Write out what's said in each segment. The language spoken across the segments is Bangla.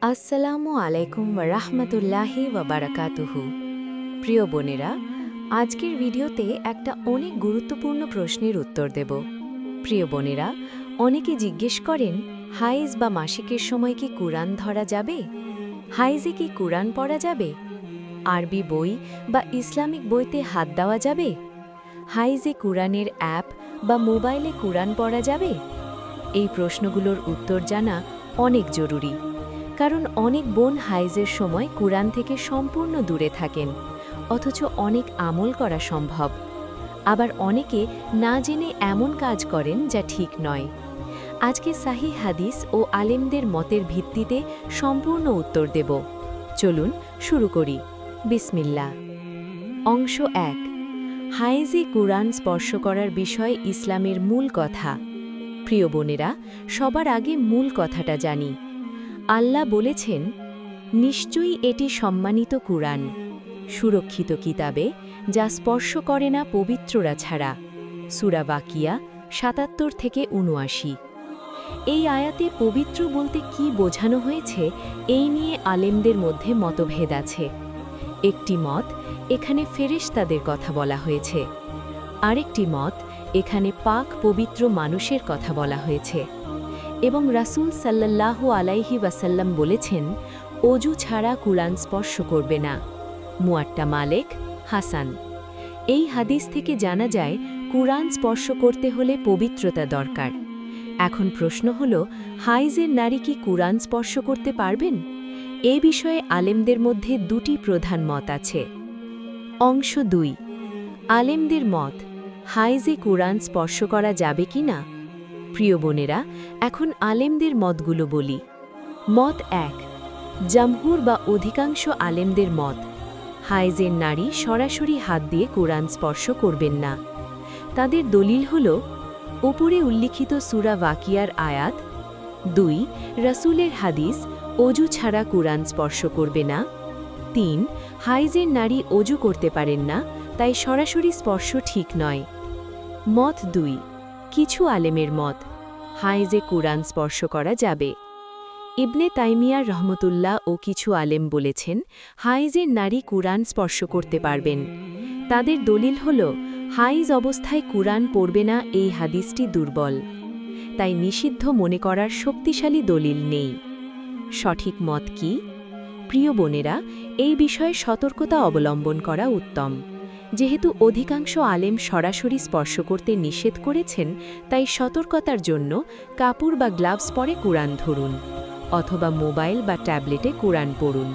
আসসালামু আলাইকুম ওয়ারাহমাতুল্লাহি ওয়াবারাকাতুহু। প্রিয় বোনেরা, আজকের ভিডিওতে একটা অনেক গুরুত্বপূর্ণ প্রশ্নের উত্তর দেব। প্রিয় বোনেরা, অনেকে জিজ্ঞেস করেন, হাইজ বা মাসিকের সময় কি কুরআন ধরা যাবে? হাইজে কি কুরআন পড়া যাবে? আরবি বই বা ইসলামিক বইতে হাত দেওয়া যাবে? হাইজে কুরআনের অ্যাপ বা মোবাইলে কুরআন পড়া যাবে? এই প্রশ্নগুলোর উত্তর জানা অনেক জরুরি, কারণ অনেক বোন হাইজের সময় কুরআন থেকে সম্পূর্ণ দূরে থাকেন, অথচ অনেক আমল করা সম্ভব। আবার অনেকে না জেনে এমন কাজ করেন যা ঠিক নয়। আজকে সাহিহ হাদিস ও আলেমদের মতের ভিত্তিতে সম্পূর্ণ উত্তর দেব। চলুন শুরু করি। বিসমিল্লাহ। অংশ ১। হাইজে কুরআন স্পর্শ করার বিষয় ইসলামের মূল কথা। প্রিয় বোনেরা, সবার আগে মূল কথাটা জানি। আল্লাহ বলেছেন, নিশ্চয়ই এটি সম্মানিত কুরআন, সুরক্ষিত কিতাবে, যা স্পর্শ করে না পবিত্ররা ছাড়া। সূরা বাকিয়া ৭৭-৭৯। এই আয়াতে পবিত্র বলতে কি বোঝানো হয়েছে, এই নিয়ে আলেমদের মধ্যে মতভেদ আছে। একটি মত, এখানে ফেরেশতাদের কথা বলা হয়েছে। আরেকটি মত, এখানে পাক পবিত্র মানুষের কথা বলা হয়েছে। এবং রাসূল সাল্লাল্লাহু আলাইহি ওয়াসাল্লাম বলেছেন, অজু ছাড়া কুরআন স্পর্শ করবে না। মুয়াত্তা মালিক, হাসান। এই হাদিস থেকে জানা যায়, কুরআন স্পর্শ করতে হলে পবিত্রতা দরকার। এখন প্রশ্ন হল, হাইজের নারী কি কুরআন স্পর্শ করতে পারবেন? এ বিষয়ে আলেমদের মধ্যে দুটি প্রধান মত আছে। অংশ ২। আলেমদের মত, হাইজে কুরআন স্পর্শ করা যাবে কি না? প্রিয় বোনেরা, এখন আলেমদের মতগুলো বলি। মত ১। জামহুর বা অধিকাংশ আলেমদের মত, হাইজের নারী সরাসরি হাত দিয়ে কুরআন স্পর্শ করবেন না। তাদের দলিল হল, উপরে উল্লিখিত সূরা ওয়াকিয়ার আয়াত, ২ রাসূলের হাদিস, অজু ছাড়া কুরআন স্পর্শ করবে না, ৩ হাইজের নারী অজু করতে পারেন না, তাই সরাসরি স্পর্শ ঠিক নয়। মত ২। কিছু আলেমের মত, হাইজে কুরআন স্পর্শ করা যাবে। ইবনে তাইমিয়ার রহমতুল্লাহ ও কিছু আলেম বলেছেন, হাইজের নারী কুরআন স্পর্শ করতে পারবেন। তাদের দলিল হল, হাইজ অবস্থায় কুরআন পড়বে না, এই হাদিসটি দুর্বল, তাই নিষিদ্ধ মনে করার শক্তিশালী দলিল নেই। সঠিক মত কি? প্রিয় বোনেরা, এই বিষয়ে সতর্কতা অবলম্বন করা উত্তম। যেহেতু অধিকাংশ আলেম সরাসরি স্পর্শ করতে নিষেধ করেছেন, তাই সতর্কতার জন্য কাপড় বা গ্লাভস পরে কুরআন ধরুন, অথবা মোবাইল বা ট্যাবলেটে কুরআন পড়ুন।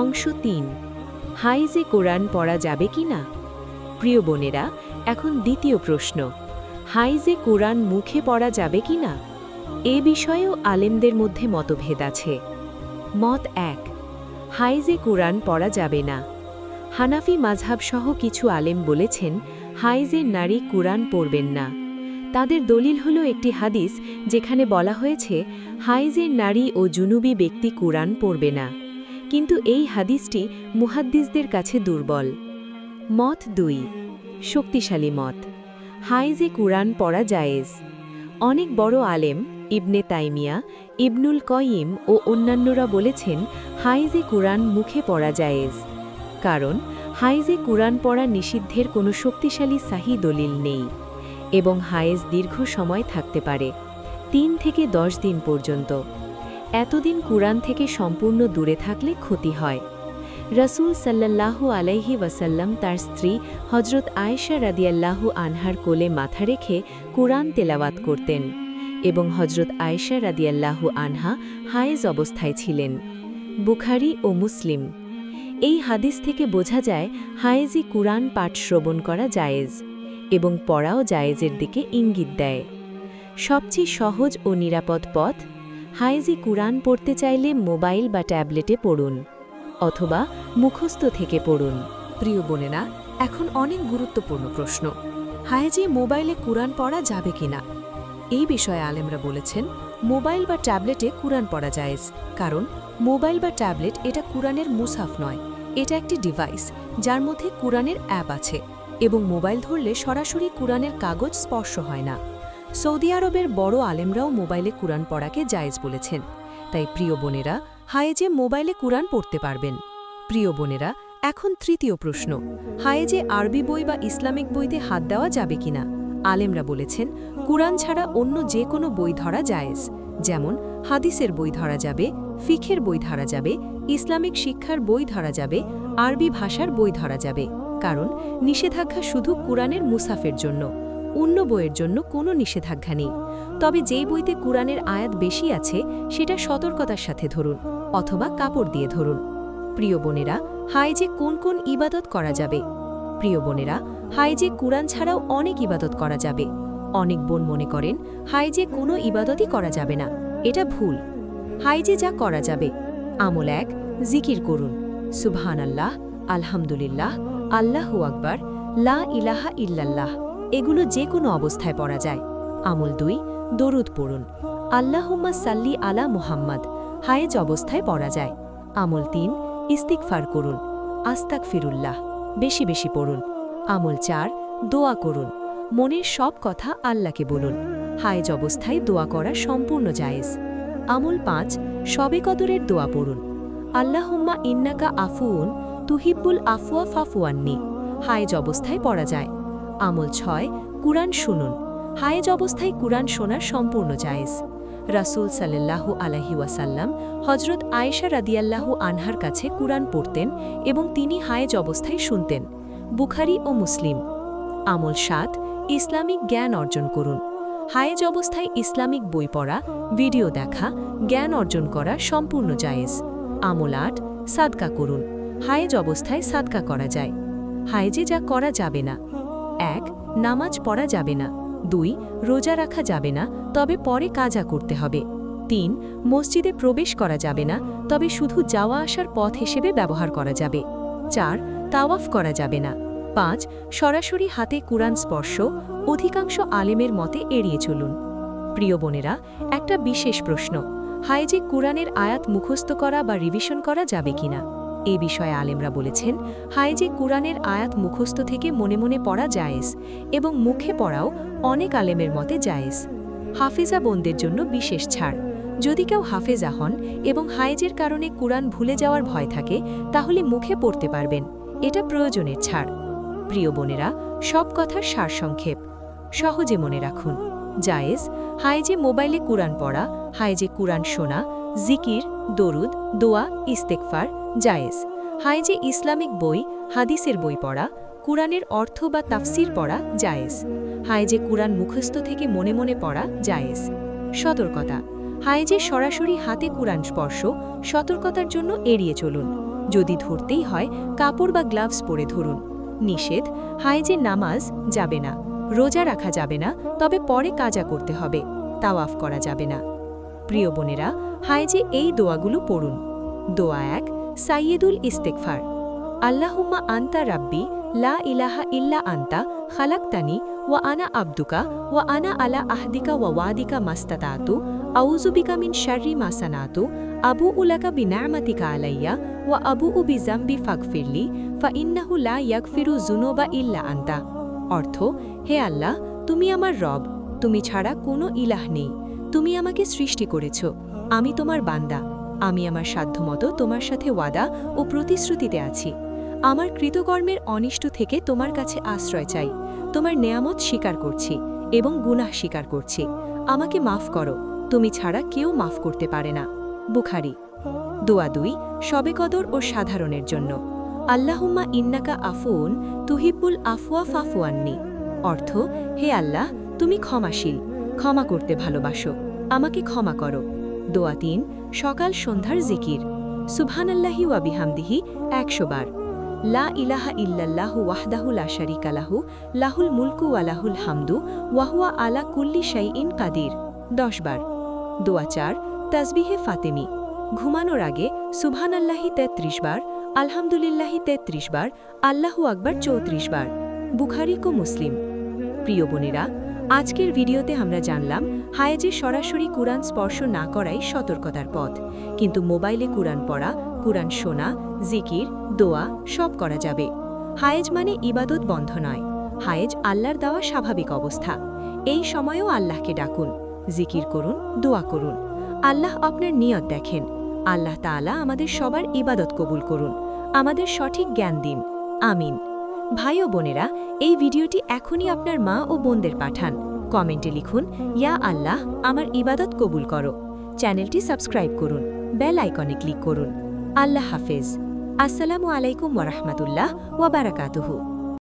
অংশ ৩। হাইজে কুরআন পড়া যাবে কি না? প্রিয় বোনেরা, এখন দ্বিতীয় প্রশ্ন, হাইজে কুরআন মুখে পড়া যাবে কি না? এ বিষয়েও আলেমদের মধ্যে মতভেদ আছে। মত ১। হাইজে কুরআন পড়া যাবে না। হানাফি মাযহাবসহ কিছু আলেম বলেছেন, হাইজের নারী কুরআন পড়বেন না। তাদের দলিল হল একটি হাদিস, যেখানে বলা হয়েছে, হাইজের নারী ও জুনুবি ব্যক্তি কুরআন পড়বে না। কিন্তু এই হাদিসটি মুহাদ্দিসদের কাছে দুর্বল। মত ২। শক্তিশালী মত, হাইজে কুরআন পড়া জায়েজ। অনেক বড় আলেম, ইবনে তাইমিয়া, ইবনুল কয়িম ও অন্যান্যরা বলেছেন, হাইজে কুরআন মুখে পড়া জায়েজ। কারণ হাইজে কুরআন পড়া নিষিদ্ধের কোনো শক্তিশালী সাহি দলিল নেই, এবং হায়েজ দীর্ঘ সময় থাকতে পারে, ৩ থেকে ১০ দিন পর্যন্ত। এতদিন কুরআন থেকে সম্পূর্ণ দূরে থাকলে ক্ষতি হয়। রাসূল সাল্লাল্লাহু আলাইহি ওয়াসাল্লাম তার স্ত্রী হযরত আয়েশা রাদিয়াল্লাহু আনহার কোলে মাথা রেখে কুরআন তেলাওয়াত করতেন, এবং হযরত আয়েশা রাদিয়াল্লাহু আনহা হায়েজ অবস্থায় ছিলেন। বুখারী ও মুসলিম। এই হাদিস থেকে বোঝা যায়, হায়েজি কুরআন পাঠ শ্রবণ করা জায়েজ, এবং পড়াও জায়েজের দিকে ইঙ্গিত দেয়। সবচেয়ে সহজ ও নিরাপদ পথ, হায়েজি কুরআন পড়তে চাইলে মোবাইল বা ট্যাবলেটে পড়ুন, অথবা মুখস্থ থেকে পড়ুন। প্রিয় বোনেরা, এখন অনেক গুরুত্বপূর্ণ প্রশ্ন, হায়েজে মোবাইলে কুরআন পড়া যাবে কিনা? এই বিষয়ে আলেমরা বলেছেন, মোবাইল বা ট্যাবলেটে কুরআন পড়া জায়েজ, কারণ মোবাইল বা ট্যাবলেট এটা কুরআনের মুসহাফ নয়, এটা একটি ডিভাইস যার মধ্যে কুরআনের অ্যাপ আছে, এবং মোবাইল ধরলে সরাসরি কুরআনের কাগজ স্পর্শ হয় না। সৌদি আরবের বড় আলেমরাও মোবাইলে কুরআন পড়াকে জায়েজ বলেছেন। তাই প্রিয় বোনেরা, হায়েজে মোবাইলে কুরআন পড়তে পারবেন। প্রিয় বোনেরা, এখন তৃতীয় প্রশ্ন, হায়েজে আরবি বই বা ইসলামিক বইতে হাত দেওয়া যাবে কিনা? আলেমরা বলেছেন কুরআন ছাড়া অন্য যে কোনো বই ধরা জায়েজ, যেমন হাদিসের বই ধরা যাবে, ফিখের বই ধরা যাবে, ইসলামিক শিক্ষার বই ধরা যাবে, আরবি ভাষার বই ধরা যাবে, কারণ নিষেধাজ্ঞা শুধু কুরআনের মুসাফের জন্য, অন্য বইয়ের জন্য কোনো নিষেধাজ্ঞা নেই। তবে যেই বইতে কুরআনের আয়াত বেশি আছে সেটা সতর্কতার সাথে ধরুন, অথবা কাপড় দিয়ে ধরুন। প্রিয় বোনেরা, হায়েজে কোন কোন ইবাদত করা যাবে? প্রিয় বোনেরা, হায়েজে কুরআন ছাড়াও অনেক ইবাদত করা যাবে। অনেক বোন মনে করেন হায়েজে কোনো ইবাদতই করা যাবে না, এটা ভুল। হায়েজে যা করা যাবে: আমল 1, জিকির করুন, সুবহানাল্লাহ, আলহামদুলিল্লাহ, আল্লাহু আকবার, লা ইলাহা ইল্লাল্লাহ, এগুলো যে কোনো অবস্থায় পড়া যায়। আমল 2, দরুদ পড়ুন, আল্লাহুম্মা সাল্লি আলা মুহাম্মাদ, হায়েজ অবস্থায় পড়া যায়। আমল 3, ইস্তিগফার করুন, আস্তাগফিরুল্লাহ, বেশি বেশি পড়ুন। আমল 4, দোয়া করুন, মনের সব কথা আল্লাহকে বলুন, হায়েজ অবস্থায় দোয়া করা সম্পূর্ণ জায়েজ। আমল 5, শবে কদরের দোয়া পড়ুন, আল্লাহুম্মা ইন্নাকা আফুউন তুহিব্বুল আফওয়া ফাফু আন্নি, হায়েজ অবস্থায় পড়া যায়। আমল 6, কুরআন শুনুন, হায়েজ অবস্থায় কুরআন শোনার সম্পূর্ণ জায়েজ। রাসূল সাল্লাল্লাহু আলাইহি ওয়াসাল্লাম হযরত আয়েশা রাদিয়াল্লাহু আনহার কাছে কুরআন পড়তেন এবং তিনি হায়েজ অবস্থায় শুনতেন। বুখারী ও মুসলিম। আমল 7, ইসলামিক জ্ঞান অর্জন করুন, হায়েজ অবস্থায় ইসলামিক বই পড়া, ভিডিও দেখা, জ্ঞান অর্জন করা সম্পূর্ণ জায়েজ। আমল 8, সাদকা করুন, হায়েজ অবস্থায় সাদকা করা যায়। হায়েজে যা করা যাবে না: 1, নামাজ পড়া যাবে না। 2, রোজা রাখা যাবে না, তবে পরে কাজা করতে হবে। 3, মসজিদে প্রবেশ করা যাবে না, তবে শুধু যাওয়া আসার পথ হিসেবে ব্যবহার করা যাবে। 4, তাওয়াফ করা যাবে না। 5, সরাসরি হাতে কুরআন স্পর্শ, অধিকাংশ আলেমের মতে এড়িয়ে চলুন। প্রিয় বোনেরা, একটা বিশেষ প্রশ্ন, হায়েজে কুরআনের আয়াত মুখস্থ করা বা রিভিশন করা যাবে কিনা? এ বিষয়ে আলেমরা বলেছেন হায়েজে কুরআনের আয়াত মুখস্থ থেকে মনে মনে পড়া জায়েজ এবং মুখে পড়াও অনেক আলেমের মতে জায়েজ। হাফেজা বোনদের জন্য বিশেষ ছাড়, যদি কেউ হাফেজা হন এবং হায়েজের কারণে কুরআন ভুলে যাওয়ার ভয় থাকে তাহলে মুখে পড়তে পারবেন, এটা প্রয়োজনের ছাড়। প্রিয় বোনেরা, সব কথার সারসংক্ষেপ সহজে মনে রাখুন: জায়েজ হায়েজে মোবাইলে কুরআন পড়া, হায়েজে কুরআন শোনা, জিকির, দরুদ, দোয়া, ইস্তেগফার জায়েজ। হায়েজে ইসলামিক বই, হাদিসের বই পড়া, কুরআনের অর্থ বা তাফসির পড়া জায়েজ। হায়েজে কুরআন মুখস্থ থেকে মনে মনে পড়া জায়েজ। সতর্কতা: হায়েজে সরাসরি হাতে কুরআন স্পর্শ সতর্কতার জন্য এড়িয়ে চলুন, যদি ধরতেই হয় কাপড় বা গ্লাভস পরে ধরুন। নিষেধ: হায়েজে নামাজ যাবে না, রোজা রাখা যাবে না, তবে পরে কাজা করতে হবে, তাওয়াফ করা যাবে না। প্রিয় বোনেরা, হায়েজে এই দোয়াগুলো পড়ুন। দোয়া 1, সাইয়্যিদুল ইস্তেগফার, আল্লাহুম্মা আনতা রাব্বি লা ইলাহা ইল্লা আনতা খালাকতানি ওয়া আনা আবদুকা ওয়া আনা আলা আহদিকা ওয়া ওয়াদিকা মাস্তাতাতু আউযু বিকা মিন শাররি মা সানাতু আবুউ লাকা বিনি'মাতিকা আলাইয়া ওয়া আবুউ বিযামবি ফাগফিরলি ফাইন্নাহু লা ইয়াগফিরু যুনুবা ইল্লা আনতা। অর্থ: হে আল্লাহ, তুমি আমার রব, তুমি ছাড়া কোনো ইলাহ নেই, তুমি আমাকে সৃষ্টি করেছ, আমি তোমার বান্দা, আমি আমার সাধ্যমতো তোমার সাথে ওয়াদা ও প্রতিশ্রুতিতে আছি। আমার কৃতকর্মের অনিষ্ট থেকে তোমার কাছে আশ্রয় চাই, তোমার নেয়ামত স্বীকার করছি এবং গুনাহ স্বীকার করছি, আমাকে মাফ করো, তুমি ছাড়া কেউ মাফ করতে পারে না। বুখারী। দোয়া 2, শবে কদর ও সাধারণের জন্য, আল্লাহুম্মা ইন্নাকা আফুউন তুহিব্বুল আফওয়া ফাফু আন্নি। অর্থ: হে আল্লাহ, তুমি ক্ষমাশীল, ক্ষমা করতে ভালোবাসো, আমাকে ক্ষমা করো। দোয়া 3, সকাল সন্ধ্যার জিকির, সুবহানাল্লাহি ওয়া বিহামদিহি 100 বার, লা ইলাহা ইল্লাল্লাহু ওয়াহদাহু লা শারীকা লাহু লাহুল মুলকু ওয়া লাহুল হামদু ওয়া হুয়া আলা কুল্লি শাইইন কাদির 10 বার। দোয়া 4, তাসবিহে ফাতেমি, ঘুমানোর আগে সুবহানাল্লাহি 33 বার, আলহামদুলিল্লাহি 33 বার, আল্লাহু আকবার 34 বার। বুখারী ও মুসলিম। প্রিয় বোনেরা, আজকের ভিডিওতে আমরা জানলাম হায়েজে সরাসরি কুরআন স্পর্শ না করাই সতর্কতার পথ, কিন্তু মোবাইলে কুরআন পড়া, কুরআন শোনা, জিকির, দোয়া সব করা যাবে। হায়েজ মানে ইবাদত বন্ধ নয়, হায়েজ আল্লাহর দেওয়া স্বাভাবিক অবস্থা। এই সময়েও আল্লাহকে ডাকুন, জিকির করুন, দোয়া করুন। আল্লাহ আপনার নিয়ত দেখেন, আল্লাহ তাআলা আমাদের সবার ইবাদত কবুল করুন, আমাদের সঠিক জ্ঞান দিন। আমিন। ভাই ও বোনেরা, এই ভিডিওটি এখনই আপনার মা ও বোনদের পাঠান। কমেন্টে লিখুন, ইয়া আল্লাহ, আমার ইবাদত কবুল করো। চ্যানেলটি সাবস্ক্রাইব করুন, বেল আইকনে ক্লিক করুন। আল্লাহ হাফেজ। আসসালামু আলাইকুম ওয়া রাহমাতুল্লাহ ওয়া বারাকাতুহু।